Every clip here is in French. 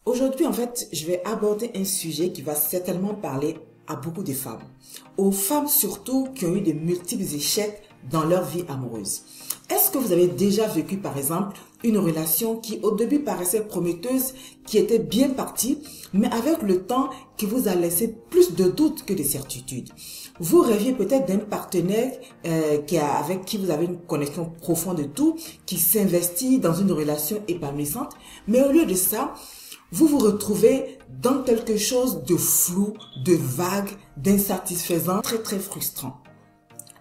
Aujourd'hui, en fait, je vais aborder un sujet qui va certainement parler à beaucoup de femmes. Aux femmes surtout qui ont eu de multiples échecs dans leur vie amoureuse. Est-ce que vous avez déjà vécu, par exemple, une relation qui au début paraissait prometteuse, qui était bien partie, mais avec le temps qui vous a laissé plus de doutes que de certitudes? Vous rêviez peut-être d'un partenaire avec qui vous avez une connexion profonde de tout, qui s'investit dans une relation épanouissante, mais au lieu de ça, vous vous retrouvez dans quelque chose de flou, de vague, d'insatisfaisant, très frustrant.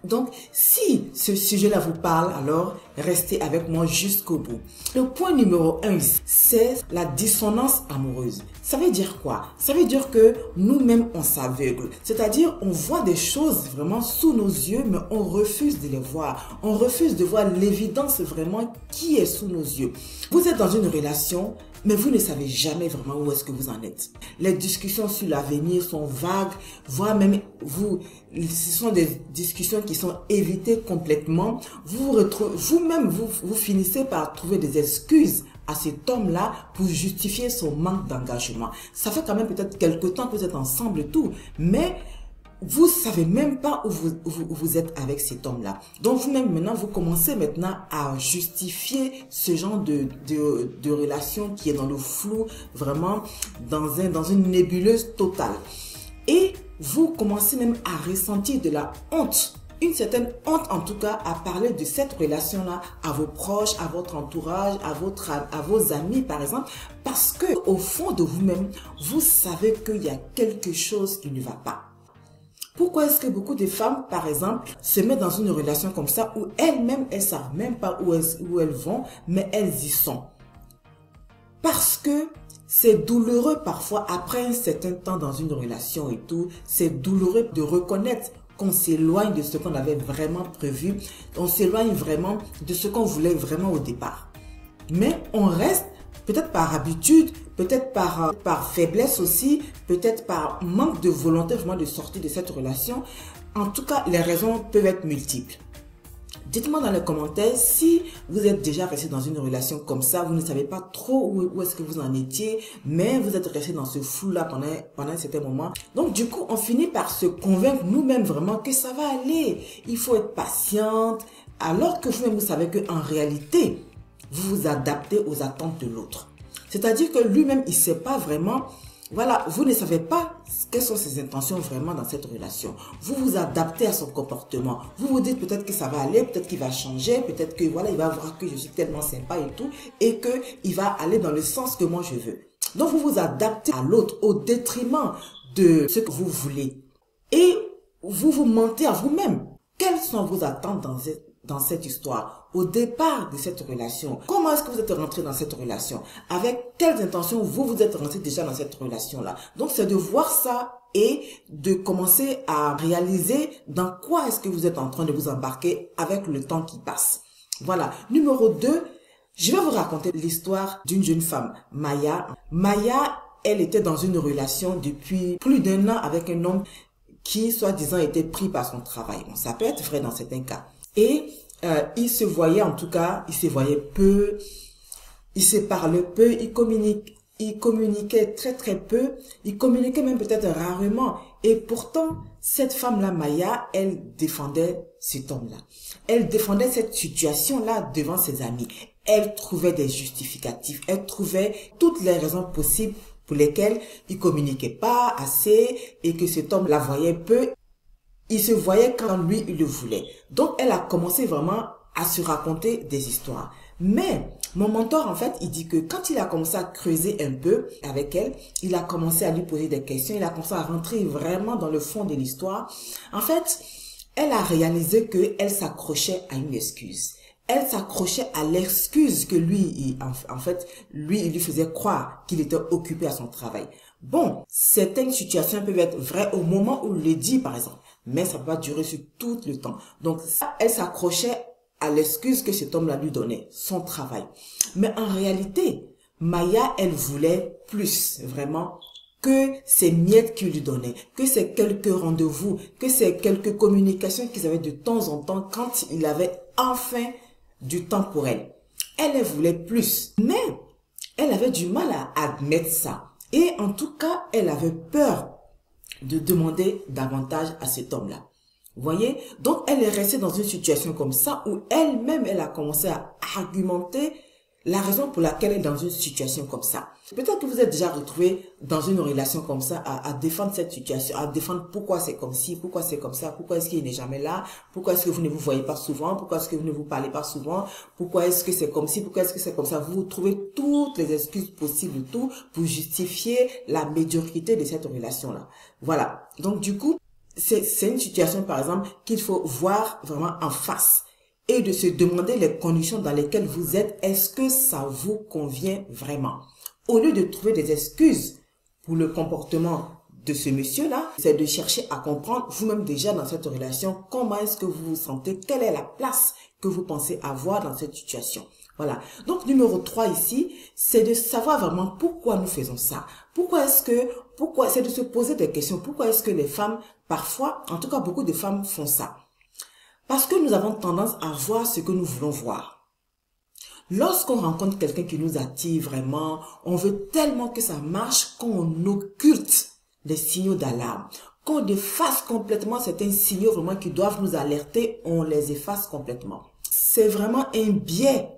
Donc, si ce sujet-là vous parle, alors restez avec moi jusqu'au bout. Le point numéro 1, c'est la dissonance amoureuse. Ça veut dire quoi? Ça veut dire que nous-mêmes, on s'aveugle. C'est-à-dire, on voit des choses vraiment sous nos yeux, mais on refuse de les voir. On refuse de voir l'évidence vraiment qui est sous nos yeux. Vous êtes dans une relation, mais vous ne savez jamais vraiment où est-ce que vous en êtes. Les discussions sur l'avenir sont vagues, voire même ce sont des discussions qui sont évitées complètement. Vous-même, vous finissez par trouver des excuses à cet homme-là pour justifier son manque d'engagement. Ça fait quand même peut-être quelque temps que vous êtes ensemble et tout, mais vous savez même pas où vous êtes avec cet homme-là. Donc vous-même maintenant, vous commencez maintenant à justifier ce genre de relation qui est dans le flou, vraiment dans une nébuleuse totale. Et vous commencez même à ressentir de la honte, une certaine honte en tout cas, à parler de cette relation-là à vos proches, à votre entourage, à vos amis par exemple, parce que au fond de vous-même, vous savez qu'il y a quelque chose qui ne va pas. Pourquoi est-ce que beaucoup de femmes, par exemple, se mettent dans une relation comme ça où elles-mêmes, elles ne savent même pas où elles vont, mais elles y sont? Parce que c'est douloureux parfois, après un certain temps dans une relation et tout, c'est douloureux de reconnaître qu'on s'éloigne de ce qu'on avait vraiment prévu, on s'éloigne vraiment de ce qu'on voulait vraiment au départ. Mais on reste, peut-être par habitude, peut-être par faiblesse aussi, peut-être par manque de volonté vraiment de sortir de cette relation. En tout cas, les raisons peuvent être multiples. Dites-moi dans les commentaires si vous êtes déjà resté dans une relation comme ça, vous ne savez pas trop où est-ce que vous en étiez, mais vous êtes resté dans ce flou-là pendant un certain moment. Donc du coup, on finit par se convaincre nous-mêmes vraiment que ça va aller. Il faut être patiente, alors que vous-même vous savez qu'en réalité, vous vous adaptez aux attentes de l'autre. C'est-à-dire que lui-même, il ne sait pas vraiment, voilà, vous ne savez pas quelles sont ses intentions vraiment dans cette relation. Vous vous adaptez à son comportement. Vous vous dites peut-être que ça va aller, peut-être qu'il va changer, peut-être que voilà, il va voir que je suis tellement sympa et tout, et qu'il va aller dans le sens que moi je veux. Donc vous vous adaptez à l'autre au détriment de ce que vous voulez. Et vous mentez à vous-même. Quelles sont vos attentes dans cette histoire, au départ de cette relation? Comment est-ce que vous êtes rentré dans cette relation? Avec quelles intentions vous êtes rentré déjà dans cette relation-là? Donc, c'est de voir ça et de commencer à réaliser dans quoi est-ce que vous êtes en train de vous embarquer avec le temps qui passe. Voilà. Numéro 2, je vais vous raconter l'histoire d'une jeune femme, Maya. Maya, elle était dans une relation depuis plus d'1 an avec un homme qui, soi-disant, était pris par son travail. Bon, ça peut être vrai dans certains cas. Et il se voyait en tout cas, il se voyait peu, il se parlait peu, il communiquait très peu, il communiquait même peut-être rarement. Et pourtant, cette femme-là, Maya, elle défendait cet homme-là. Elle défendait cette situation-là devant ses amis. Elle trouvait des justificatifs, elle trouvait toutes les raisons possibles pour lesquelles il communiquait pas assez et que cet homme la voyait peu. Il se voyait quand lui, il le voulait. Donc, elle a commencé vraiment à se raconter des histoires. Mais, mon mentor, en fait, il dit que quand il a commencé à creuser un peu avec elle, il a commencé à lui poser des questions, il a commencé à rentrer vraiment dans le fond de l'histoire. En fait, elle a réalisé qu'elle s'accrochait à une excuse. Elle s'accrochait à l'excuse que lui, il lui faisait croire qu'il était occupé à son travail. Bon, certaines situations peuvent être vraies au moment où il le dit, par exemple. Mais ça ne peut pas durer sur tout le temps. Donc, elle s'accrochait à l'excuse que cet homme-là lui donnait, son travail. Mais en réalité, Maya, elle voulait plus, vraiment, que ces miettes qu'il lui donnait, que ces quelques rendez-vous, que ces quelques communications qu'ils avaient de temps en temps quand il avait enfin du temps pour elle. Elle voulait plus. Mais elle avait du mal à admettre ça. Et en tout cas, elle avait peur de demander davantage à cet homme-là. Vous voyez? Donc, elle est restée dans une situation comme ça où elle-même, elle a commencé à argumenter la raison pour laquelle elle est dans une situation comme ça. Peut-être que vous êtes déjà retrouvé dans une relation comme ça, à défendre cette situation, à défendre pourquoi c'est comme ci, pourquoi c'est comme ça, pourquoi est-ce qu'il n'est jamais là, pourquoi est-ce que vous ne vous voyez pas souvent, pourquoi est-ce que vous ne vous parlez pas souvent, pourquoi est-ce que c'est comme ci, pourquoi est-ce que c'est comme ça. Vous trouvez toutes les excuses possibles, tout pour justifier la médiocrité de cette relation-là. Voilà. Donc, du coup, c'est une situation, par exemple, qu'il faut voir vraiment en face et de se demander les conditions dans lesquelles vous êtes. Est-ce que ça vous convient vraiment? Au lieu de trouver des excuses pour le comportement de ce monsieur-là, c'est de chercher à comprendre vous-même déjà dans cette relation, comment est-ce que vous vous sentez, quelle est la place que vous pensez avoir dans cette situation. Voilà. Donc, numéro 3 ici, c'est de savoir vraiment pourquoi nous faisons ça. Pourquoi c'est de se poser des questions. Pourquoi est-ce que les femmes, parfois, en tout cas beaucoup de femmes font ça? Parce que nous avons tendance à voir ce que nous voulons voir. Lorsqu'on rencontre quelqu'un qui nous attire vraiment, on veut tellement que ça marche qu'on occulte les signaux d'alarme. Qu'on efface complètement certains signaux vraiment qui doivent nous alerter, on les efface complètement. C'est vraiment un biais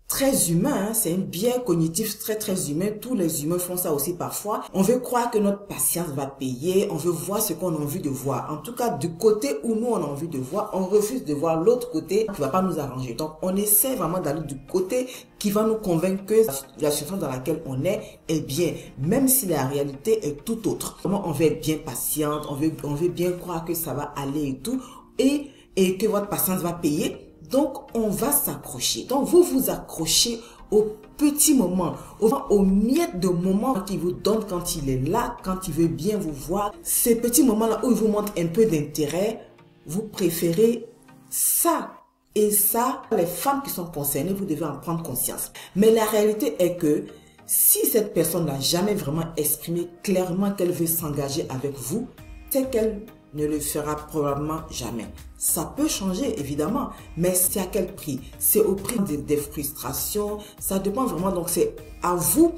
très humain, hein? C'est un biais cognitif très humain. Tous les humains font ça aussi parfois. On veut croire que notre patience va payer, on veut voir ce qu'on a envie de voir. En tout cas, du côté où nous on a envie de voir, on refuse de voir l'autre côté qui va pas nous arranger. Donc, on essaie vraiment d'aller du côté qui va nous convaincre que la situation dans laquelle on est bien, même si la réalité est tout autre. Comment on veut être bien patiente, on veut bien croire que ça va aller et tout, et que votre patience va payer. Donc, on va s'accrocher. Donc, vous vous accrochez aux petits moments, aux miettes de moments qu'il vous donne quand il est là, quand il veut bien vous voir. Ces petits moments-là où il vous montre un peu d'intérêt, vous préférez ça. Et ça, les femmes qui sont concernées, vous devez en prendre conscience. Mais la réalité est que si cette personne n'a jamais vraiment exprimé clairement qu'elle veut s'engager avec vous, c'est qu'elle ne le fera probablement jamais. Ça peut changer, évidemment, mais c'est à quel prix? C'est au prix des frustrations, ça dépend vraiment. Donc, c'est à vous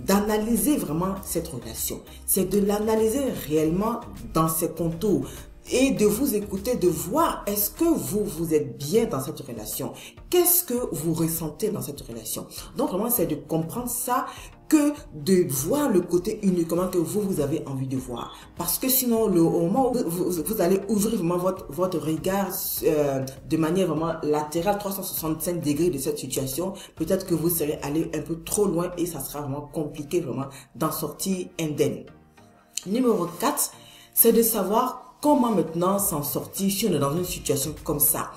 d'analyser vraiment cette relation. C'est de l'analyser réellement dans ses contours et de vous écouter, de voir est-ce que vous êtes bien dans cette relation? Qu'est-ce que vous ressentez dans cette relation? Donc, vraiment, c'est de comprendre ça que de voir le côté uniquement que vous avez envie de voir. Parce que sinon, au moment où vous allez ouvrir vraiment votre regard de manière vraiment latérale, 365 degrés de cette situation, peut-être que vous serez allé un peu trop loin et ça sera vraiment compliqué vraiment d'en sortir indemne. Numéro 4, c'est de savoir comment maintenant s'en sortir si on est dans une situation comme ça.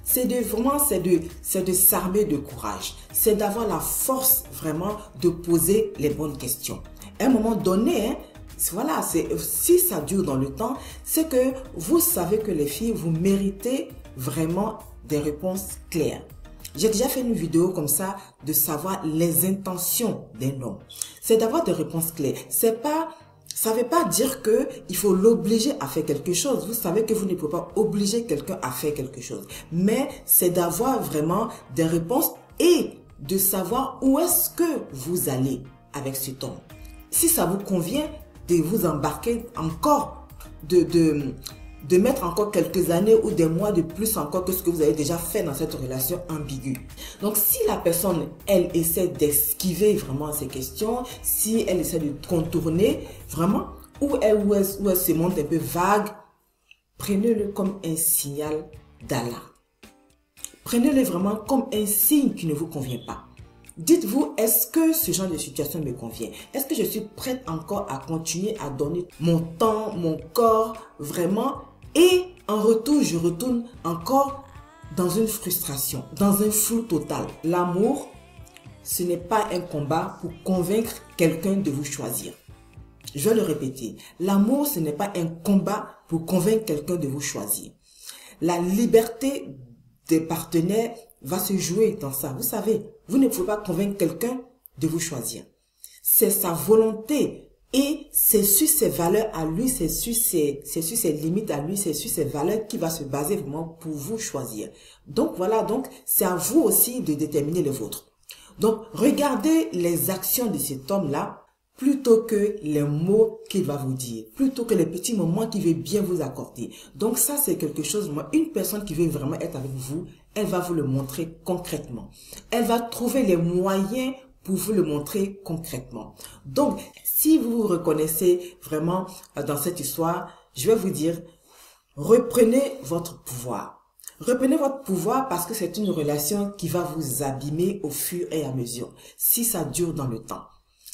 C'est de s'armer de courage. C'est d'avoir la force vraiment de poser les bonnes questions. À un moment donné, hein, voilà, si ça dure dans le temps, c'est que vous savez que les filles, vous méritez vraiment des réponses claires. J'ai déjà fait une vidéo comme ça de savoir les intentions d'un homme. C'est d'avoir des réponses claires. Ça ne veut pas dire qu'il faut l'obliger à faire quelque chose. Vous savez que vous ne pouvez pas obliger quelqu'un à faire quelque chose. Mais c'est d'avoir vraiment des réponses et de savoir où est-ce que vous allez avec cet homme. Si ça vous convient de vous embarquer encore, de mettre encore quelques années ou des mois de plus encore que ce que vous avez déjà fait dans cette relation ambiguë. Donc, si la personne, elle essaie d'esquiver vraiment ces questions, si elle essaie de contourner vraiment, ou elle se montre un peu vague, prenez-le comme un signal d'alarme. Prenez-le vraiment comme un signe qui ne vous convient pas. Dites-vous, est-ce que ce genre de situation me convient? Est-ce que je suis prête encore à continuer à donner mon temps, mon corps, vraiment? Et en retour, je retourne encore dans une frustration, dans un flou total. L'amour, ce n'est pas un combat pour convaincre quelqu'un de vous choisir. Je vais le répéter. L'amour, ce n'est pas un combat pour convaincre quelqu'un de vous choisir. La liberté des partenaires va se jouer dans ça. Vous savez, vous ne pouvez pas convaincre quelqu'un de vous choisir. C'est sa volonté et c'est sur ses valeurs à lui, c'est sur ses limites à lui, c'est sur ses valeurs qui va se baser vraiment pour vous choisir. Donc voilà, donc c'est à vous aussi de déterminer les vôtres. Donc, regardez les actions de cet homme-là plutôt que les mots qu'il va vous dire, plutôt que les petits moments qu'il veut bien vous accorder. Donc ça, c'est quelque chose, moi, une personne qui veut vraiment être avec vous, elle va vous le montrer concrètement. Elle va trouver les moyens pour vous le montrer concrètement. Donc, si vous vous reconnaissez vraiment dans cette histoire, je vais vous dire, reprenez votre pouvoir. Reprenez votre pouvoir parce que c'est une relation qui va vous abîmer au fur et à mesure, si ça dure dans le temps.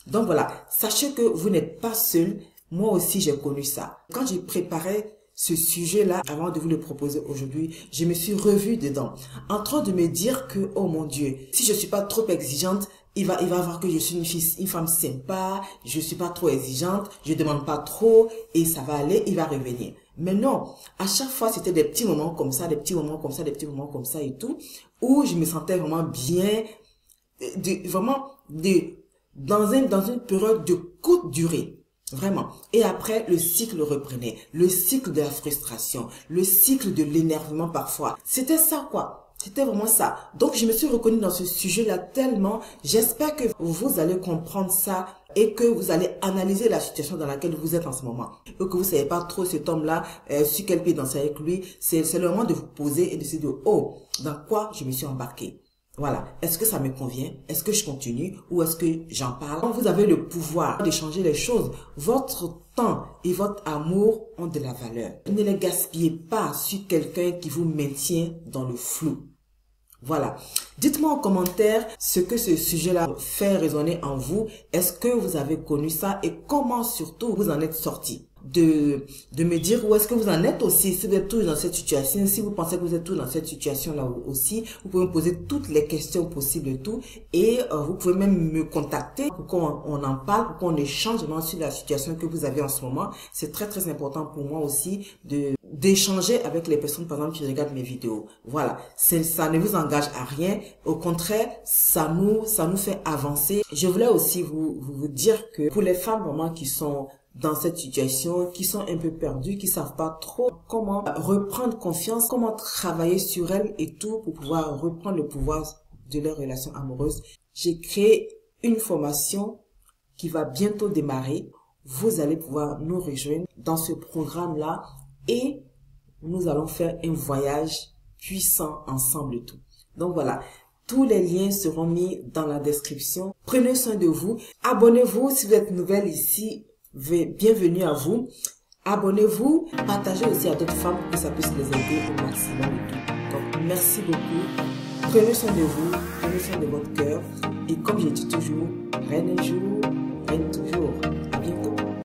Donc voilà, sachez que vous n'êtes pas seul. Moi aussi, j'ai connu ça. Quand j'ai préparé ce sujet-là, avant de vous le proposer aujourd'hui, je me suis revue dedans, en train de me dire que, oh mon Dieu, si je suis pas trop exigeante, il va voir que je suis une femme sympa, je suis pas trop exigeante, je demande pas trop, et ça va aller, il va revenir. Mais non, à chaque fois, c'était des petits moments comme ça, des petits moments comme ça, des petits moments comme ça et tout, où je me sentais vraiment bien, dans une période de courte durée. Vraiment. Et après, le cycle reprenait. Le cycle de la frustration. Le cycle de l'énervement parfois. C'était ça, quoi. C'était vraiment ça. Donc, je me suis reconnue dans ce sujet-là tellement. J'espère que vous allez comprendre ça et que vous allez analyser la situation dans laquelle vous êtes en ce moment. Et que vous ne savez pas trop cet homme-là, sur quel pied danser avec lui. C'est le moment de vous poser et de se dire, oh, dans quoi je me suis embarqué? Voilà. Est-ce que ça me convient? Est-ce que je continue? Ou est-ce que j'en parle? Quand vous avez le pouvoir de changer les choses, votre temps et votre amour ont de la valeur. Ne les gaspillez pas sur quelqu'un qui vous maintient dans le flou. Voilà. Dites-moi en commentaire ce que ce sujet-là fait résonner en vous. Est-ce que vous avez connu ça et comment surtout vous en êtes sorti? De me dire où est-ce que vous en êtes aussi, si vous êtes tous dans cette situation, si vous pensez que vous êtes tous dans cette situation-là aussi, vous pouvez me poser toutes les questions possibles et tout, et vous pouvez même me contacter pour qu'on en parle, pour qu'on échange vraiment sur la situation que vous avez en ce moment. C'est très très important pour moi aussi d'échanger avec les personnes par exemple qui regardent mes vidéos. Voilà, ça ne vous engage à rien, au contraire, ça nous fait avancer. Je voulais aussi vous dire que pour les femmes vraiment qui sont dans cette situation, qui sont un peu perdues, qui savent pas trop comment reprendre confiance, comment travailler sur elles et tout pour pouvoir reprendre le pouvoir de leur relation amoureuse, j'ai créé une formation qui va bientôt démarrer. Vous allez pouvoir nous rejoindre dans ce programme-là et nous allons faire un voyage puissant ensemble et tout. Donc voilà. Tous les liens seront mis dans la description. Prenez soin de vous. Abonnez-vous si vous êtes nouvelle ici. Bienvenue à vous. Abonnez-vous. Partagez aussi à d'autres femmes pour que ça puisse les aider au maximum et tout. Donc, merci beaucoup. Prenez soin de vous. Prenez soin de votre cœur. Et comme je dis toujours, rien un jour, rien toujours.